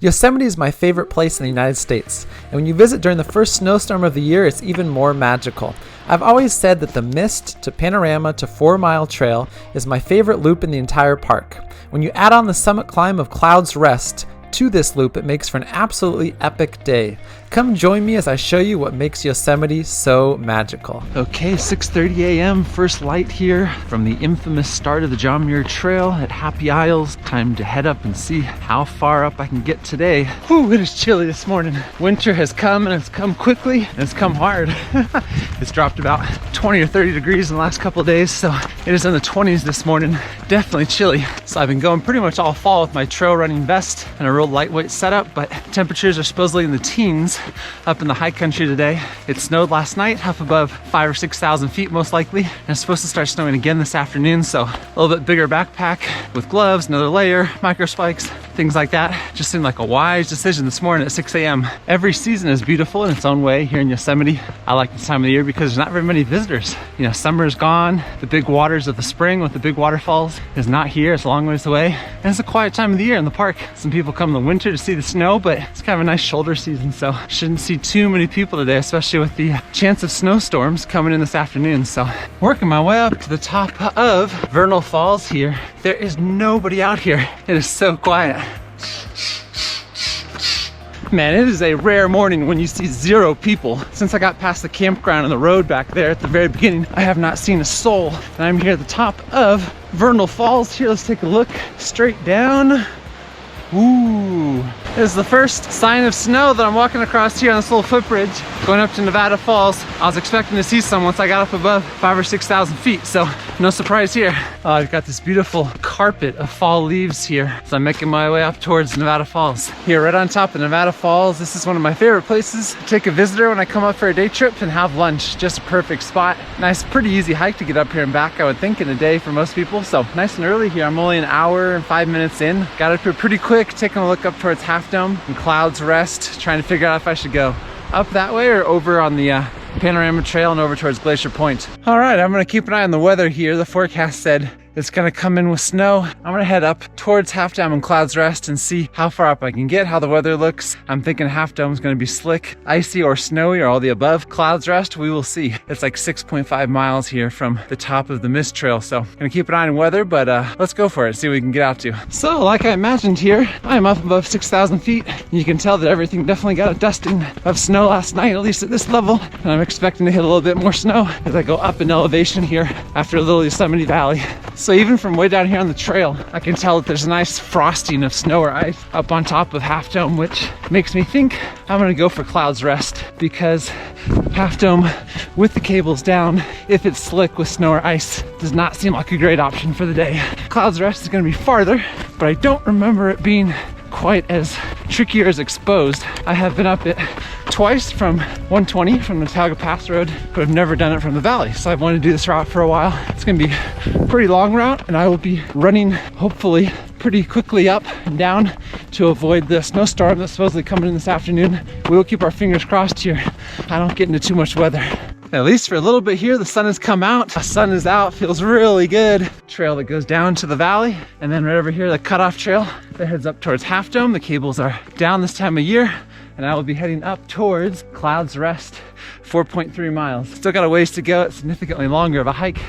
Yosemite is my favorite place in the United States, and when you visit during the first snowstorm of the year, it's even more magical. I've always said that the Mist to Panorama to 4 Mile Trail is my favorite loop in the entire park. When you add on the summit climb of Cloud's Rest to this loop, it makes for an absolutely epic day. Come join me as I show you what makes Yosemite so magical. Okay, 6:30 a.m. first light here from the infamous start of the John Muir Trail at Happy Isles. Time to head up and see how far up I can get today. Whew, it is chilly this morning. Winter has come and it's come quickly and it's come hard. It's dropped about 20 or 30 degrees in the last couple of days, so it is in the 20s this morning. Definitely chilly. So I've been going pretty much all fall with my trail running vest and a real lightweight setup, but temperatures are supposedly in the teens up in the high country today. It snowed last night up above 5,000 or 6,000 feet most likely, and it's supposed to start snowing again this afternoon, so a little bit bigger backpack with gloves, another layer, micro spikes, things like that. Just seemed like a wise decision this morning at 6 a.m. Every season is beautiful in its own way here in Yosemite. I like this time of the year because there's not very many visitors. You know, summer is gone. The big waters of the spring with the big waterfalls is not here. It's a long ways away. And it's a quiet time of the year in the park. Some people come in the winter to see the snow, but it's kind of a nice shoulder season, so shouldn't see too many people today, especially with the chance of snowstorms coming in this afternoon. So working my way up to the top of Vernal Falls here. There is nobody out here. It is so quiet. Man, it is a rare morning when you see 0 people. Since I got past the campground and the road back there at the very beginning, I have not seen a soul. And I'm here at the top of Vernal Falls here. Let's take a look straight down. Ooh, this is the first sign of snow that I'm walking across here on this little footbridge going up to Nevada Falls. I was expecting to see some once I got up above 5,000 or 6,000 feet, so no surprise here. I've got this beautiful carpet of fall leaves here, so I'm making my way up towards Nevada Falls. Here right on top of Nevada Falls, this is one of my favorite places to take a visitor when I come up for a day trip and have lunch. Just a perfect spot. Nice, pretty easy hike to get up here and back, I would think, in a day for most people. So nice and early here. I'm only an hour and 5 minutes in. Got up here pretty quick, taking a look up towards Half Dome and Cloud's Rest, trying to figure out if I should go up that way or over on the Panorama Trail and over towards Glacier Point. All right, I'm gonna keep an eye on the weather here. The forecast said it's gonna come in with snow. I'm gonna head up towards Half Dome and Cloud's Rest and see how far up I can get, how the weather looks. I'm thinking Half Dome is gonna be slick, icy, or snowy, or all the above. Cloud's Rest, we will see. It's like 6.5 miles here from the top of the Mist Trail, so I'm gonna keep an eye on weather, but let's go for it, see what we can get out to. So, like I imagined here, I'm up above 6,000 feet. You can tell that everything definitely got a dusting of snow last night, at least at this level, and I'm expecting to hit a little bit more snow as I go up in elevation here after Little Yosemite Valley. So even from way down here on the trail, I can tell that there's a nice frosting of snow or ice up on top of Half Dome, which makes me think I'm gonna go for Cloud's Rest, because Half Dome with the cables down, if it's slick with snow or ice, does not seem like a great option for the day. Cloud's Rest is gonna be farther, but I don't remember it being quite as tricky or as exposed. I have been up it twice from 120 from the Talga Pass Road, but I've never done it from the valley. So I've wanted to do this route for a while. It's gonna be a pretty long route, and I will be running hopefully pretty quickly up and down to avoid the snowstorm that's supposedly coming in this afternoon. We will keep our fingers crossed here. I don't get into too much weather. At least for a little bit here, the sun has come out. The sun is out, feels really good. Trail that goes down to the valley, and then right over here, the cutoff trail that heads up towards Half Dome. The cables are down this time of year, and I will be heading up towards Cloud's Rest, 4.3 miles. Still got a ways to go. It's significantly longer of a hike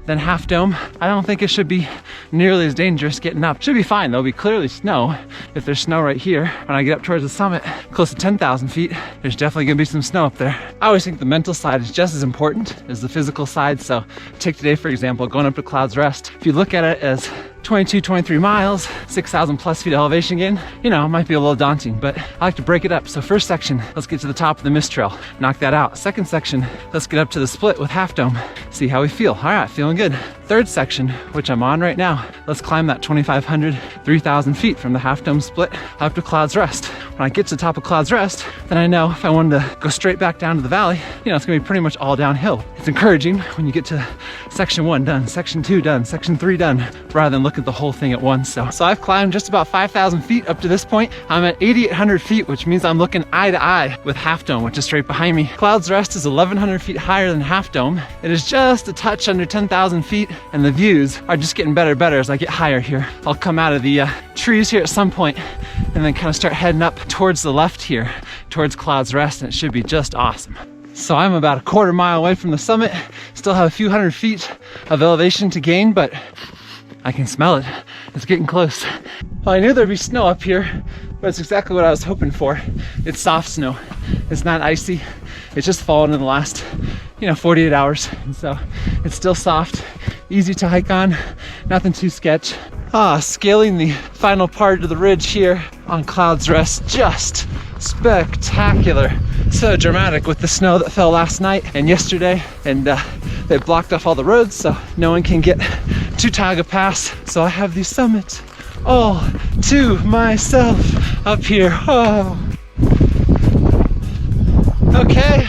than Half Dome. I don't think it should be nearly as dangerous getting up. Should be fine. There'll be clearly snow. If there's snow right here, when I get up towards the summit, close to 10,000 feet, there's definitely gonna be some snow up there. I always think the mental side is just as important as the physical side. So take today, for example, going up to Cloud's Rest. If you look at it as 22, 23 miles, 6,000 plus feet elevation gain, you know, it might be a little daunting, but I like to break it up. So first section, let's get to the top of the Mist Trail, knock that out. Second section, let's get up to the split with Half Dome, see how we feel. All right, feeling good. Third section, which I'm on right now, let's climb that 2,500, 3,000 feet from the Half Dome split up to Cloud's Rest. When I get to the top of Cloud's Rest, then I know if I wanted to go straight back down to the valley, you know, it's gonna be pretty much all downhill. it's encouraging when you get to section 1 done, section 2 done, section 3 done, rather than look at the whole thing at once. So I've climbed just about 5,000 feet up to this point. I'm at 8,800 feet, which means I'm looking eye to eye with Half Dome, which is straight behind me. Clouds Rest is 1,100 feet higher than Half Dome. It is just a touch under 10,000 feet, and the views are just getting better and better as I get higher here. I'll come out of the trees here at some point and then kind of start heading up towards the left here, towards Clouds Rest, and it should be just awesome. So I'm about a quarter mile away from the summit. Still have a few hundred feet of elevation to gain, but I can smell it. It's getting close. Well, I knew there'd be snow up here, but it's exactly what I was hoping for. It's soft snow. It's not icy. It's just fallen in the last, 48 hours. And so it's still soft, easy to hike on, nothing too sketch. Scaling the final part of the ridge here on Clouds Rest, just spectacular. So dramatic with the snow that fell last night and yesterday, and they blocked off all the roads so no one can get to Taiga Pass. So I have the summit all to myself up here. Oh. Okay,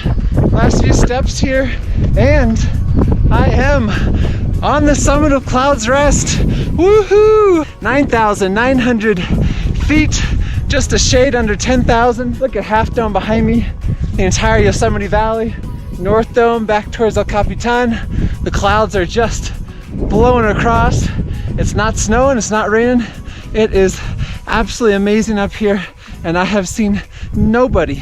last few steps here, and I am on the summit of Clouds Rest. Woohoo! 9,900 feet, just a shade under 10,000. Look at Half Dome behind me, the entire Yosemite Valley, North Dome back towards El Capitan. The clouds are just blowing across. It's not snowing, it's not raining. It is absolutely amazing up here, and I have seen nobody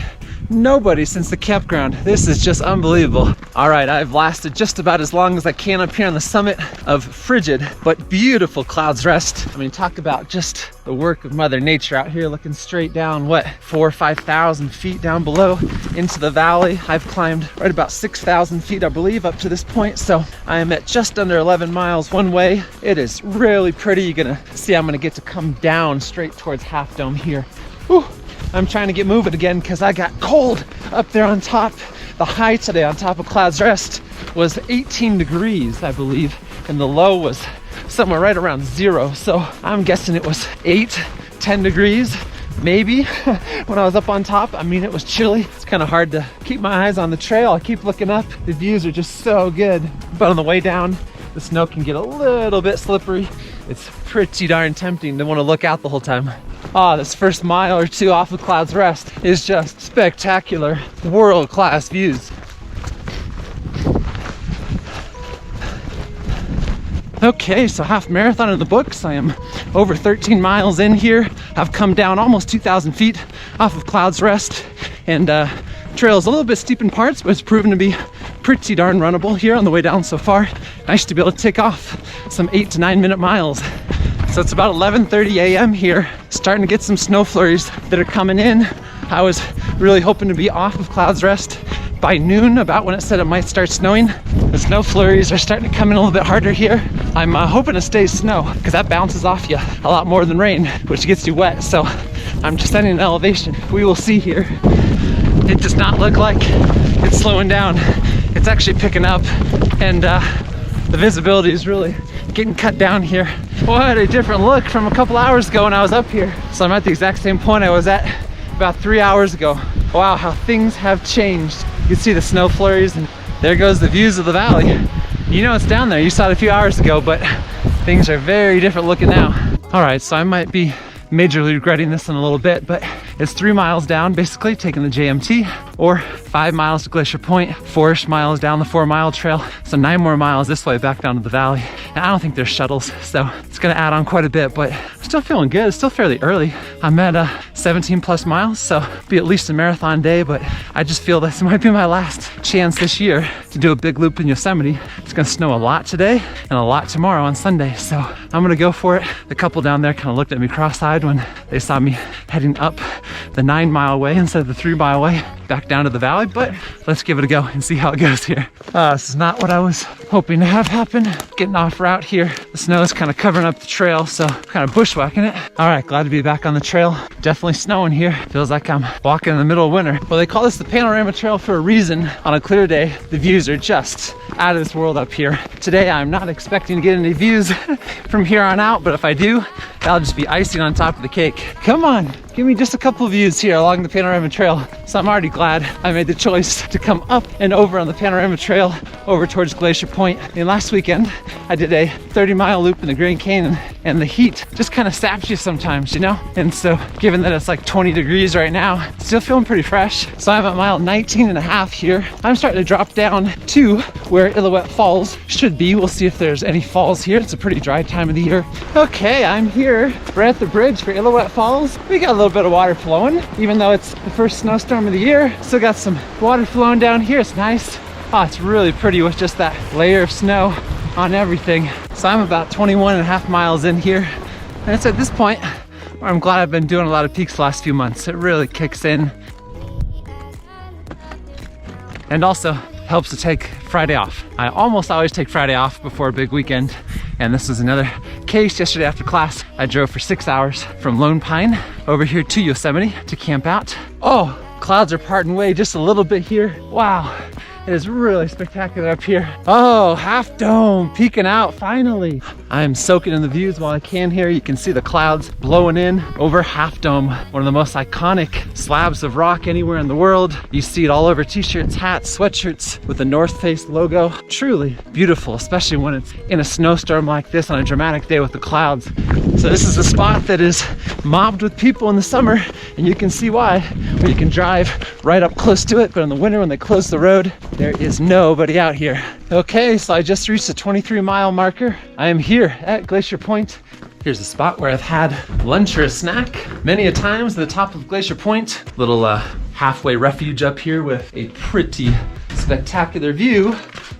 since the campground. This is just unbelievable. All right, I've lasted just about as long as I can up here on the summit of frigid but beautiful Clouds Rest. I mean, talk about just the work of Mother Nature out here, looking straight down, 4,000 or 5,000 feet down below into the valley. I've climbed right about 6,000 feet, I believe, up to this point. So I am at just under 11 miles one way. It is really pretty. You're gonna see I'm gonna get to come down straight towards Half Dome here. Whew. I'm trying to get moving again because I got cold up there on top. The high today on top of Clouds Rest was 18 degrees, I believe, and the low was somewhere right around 0. So I'm guessing it was 10 degrees, maybe, when I was up on top. I mean, it was chilly. It's kind of hard to keep my eyes on the trail. I keep looking up. The views are just so good. But on the way down, the snow can get a little bit slippery. It's pretty darn tempting to want to look out the whole time. This first mile or two off of Clouds Rest is just spectacular, world-class views. Okay, so half marathon in the books. I am over 13 miles in here. I've come down almost 2,000 feet off of Clouds Rest, and trail is a little bit steep in parts, but it's proven to be pretty darn runnable here on the way down so far. Nice to be able to take off some 8 to 9 minute miles. So it's about 11:30 a.m. here, starting to get some snow flurries that are coming in. I was really hoping to be off of Clouds Rest by noon, about when it said it might start snowing. The snow flurries are starting to come in a little bit harder here. I'm hoping to stay snow, because that bounces off you a lot more than rain, which gets you wet. So I'm descending an elevation. We will see here. It does not look like it's slowing down. It's actually picking up, and the visibility is really getting cut down here. What a different look from a couple hours ago when I was up here. So I'm at the exact same point I was at about 3 hours ago. Wow, how things have changed. You can see the snow flurries, and there goes the views of the valley. You know it's down there. You saw it a few hours ago, but things are very different looking now. All right, so I might be majorly regretting this in a little bit, but it's 3 miles down, basically taking the JMT, or 5 miles to Glacier Point, 4-ish miles down the 4-mile trail. So 9 more miles this way back down to the valley. And I don't think there's shuttles, so it's gonna add on quite a bit, but I'm still feeling good. It's still fairly early. I'm at 17 plus miles, so it'll be at least a marathon day, but I just feel this might be my last chance this year to do a big loop in Yosemite. It's gonna snow a lot today and a lot tomorrow on Sunday, so I'm gonna go for it. The couple down there kind of looked at me cross-eyed when they saw me heading up the 9-mile way instead of the 3-mile way back down to the valley, but let's give it a go and see how it goes here. This is not what I was hoping to have happen. Getting off route here. The snow is kind of covering up the trail, so kind of bushwhacking it. All right, glad to be back on the trail. Definitely snowing here. Feels like I'm walking in the middle of winter. Well, they call this the Panorama Trail for a reason. On a clear day, the views are just out of this world up here. Today, I'm not expecting to get any views from here on out, but if I do, that'll just be icing on top of the cake. Come on, give me just a couple of views here along the Panorama Trail. So I'm already glad I made the choice to come up and over on the Panorama Trail over towards Glacier Point. And last weekend, I did a 30-mile loop in the Grand Canyon, and the heat just kind of saps you sometimes, you know? And so given that it's like 20 degrees right now, still feeling pretty fresh. So I'm at mile 19 and a half here. I'm starting to drop down to where Illilouette Falls should be. We'll see if there's any falls here. It's a pretty dry time of the year. Okay, I'm here. We're at the bridge for Illilouette Falls. We got a little bit of water flowing, even though it's the first snowstorm of the year. Still got some water flowing down here. It's nice. Oh, it's really pretty with just that layer of snow on everything. So I'm about 21 and a half miles in here. And it's at this point where I'm glad I've been doing a lot of peaks the last few months. It really kicks in. And also helps to take Friday off. I almost always take Friday off before a big weekend. And this was another case. Yesterday after class, I drove for 6 hours from Lone Pine over here to Yosemite to camp out. Oh, clouds are parting way just a little bit here. Wow. It is really spectacular up here. Oh, Half Dome peeking out finally. I am soaking in the views while I can here. You can see the clouds blowing in over Half Dome, one of the most iconic slabs of rock anywhere in the world. You see it all over t-shirts, hats, sweatshirts with the North Face logo. Truly beautiful, especially when it's in a snowstorm like this on a dramatic day with the clouds. So this is a spot that is mobbed with people in the summer, and you can see why, where you can drive right up close to it, but in the winter when they close the road, there is nobody out here. Okay, so I just reached the 23-mile marker. I am here at Glacier Point. Here's a spot where I've had lunch or a snack many a times at the top of Glacier Point. Little halfway refuge up here with a pretty spectacular view.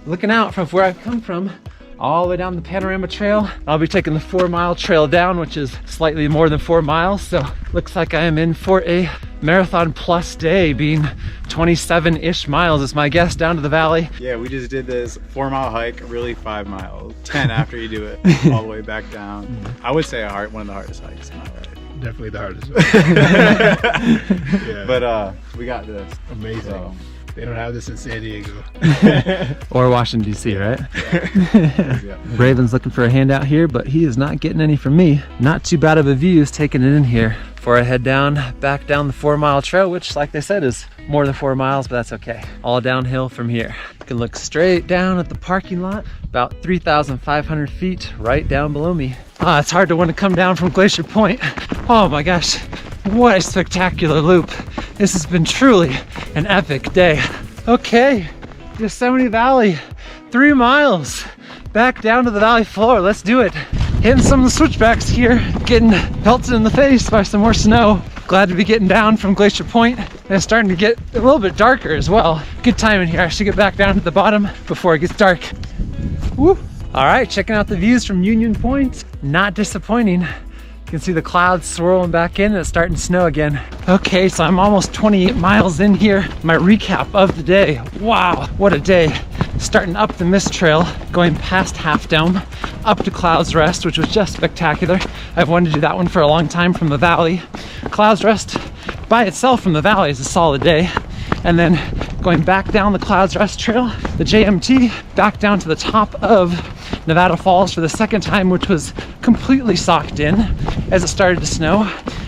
Looking out from where I've come from, all the way down the Panorama Trail. I'll be taking the 4-mile trail down, which is slightly more than 4 miles. So looks like I am in for a marathon plus day, being 27-ish miles is my guess down to the valley. Yeah, we just did this 4-mile hike, really 5 miles, 10 after you do it, all the way back down. I would say one of the hardest hikes in my life. Definitely the hardest one. Yeah. But we got this. Amazing. So. They don't have this in San Diego. Or Washington, D.C., right? Yeah. Raven's looking for a handout here, but he is not getting any from me. Not too bad of a view is taking it in here. Before I head back down the 4-mile trail, which like they said is more than 4 miles, but that's okay. All downhill from here. You can look straight down at the parking lot, about 3,500 feet right down below me. It's hard to want to come down from Glacier Point. Oh my gosh, what a spectacular loop. This has been truly an epic day. Okay, Yosemite Valley, 3 miles. Back down to the valley floor, let's do it. Hitting some of the switchbacks here, getting pelted in the face by some more snow. Glad to be getting down from Glacier Point. And it's starting to get a little bit darker as well. Good timing here. I should get back down to the bottom before it gets dark. Woo! All right, checking out the views from Union Point. Not disappointing. You can see the clouds swirling back in and it's starting to snow again. Okay, so I'm almost 28 miles in here. My recap of the day. Wow, what a day. Starting up the mist trail, going past Half Dome, up to Clouds Rest, which was just spectacular. I've wanted to do that one for a long time from the valley. Clouds Rest by itself from the valley is a solid day. And then going back down the Clouds Rest Trail, the JMT, back down to the top of Nevada Falls for the second time, which was completely socked in as it started to snow.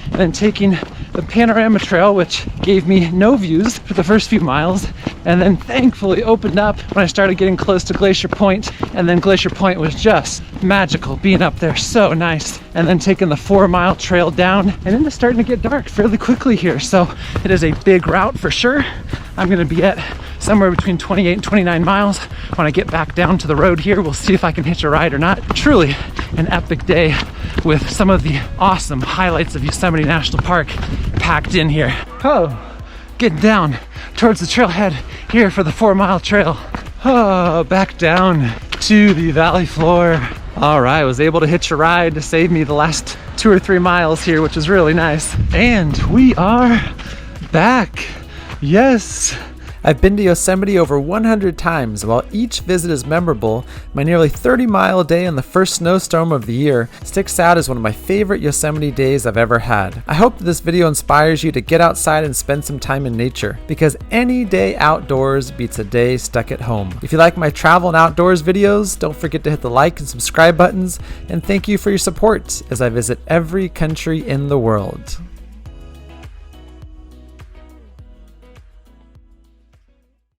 And then taking the Panorama Trail, which gave me no views for the first few miles, and then thankfully opened up when I started getting close to Glacier Point. And then Glacier Point was just magical, being up there, so nice. And then taking the 4-mile trail down, and then it's starting to get dark fairly quickly here. So it is a big route for sure. I'm gonna be at somewhere between 28 and 29 miles when I get back down to the road here. We'll see if I can hitch a ride or not. Truly an epic day with some of the awesome highlights of Yosemite National Park packed in here. Oh, getting down towards the trailhead here for the 4-mile trail. Oh, back down to the valley floor. All right, I was able to hitch a ride to save me the last 2 or 3 miles here, which is really nice. And we are back. Yes, I've been to Yosemite over 100 times. While each visit is memorable, my nearly 30-mile day on the first snowstorm of the year sticks out as one of my favorite Yosemite days I've ever had. I hope that this video inspires you to get outside and spend some time in nature, because any day outdoors beats a day stuck at home. If you like my travel and outdoors videos, don't forget to hit the like and subscribe buttons, and thank you for your support as I visit every country in the world.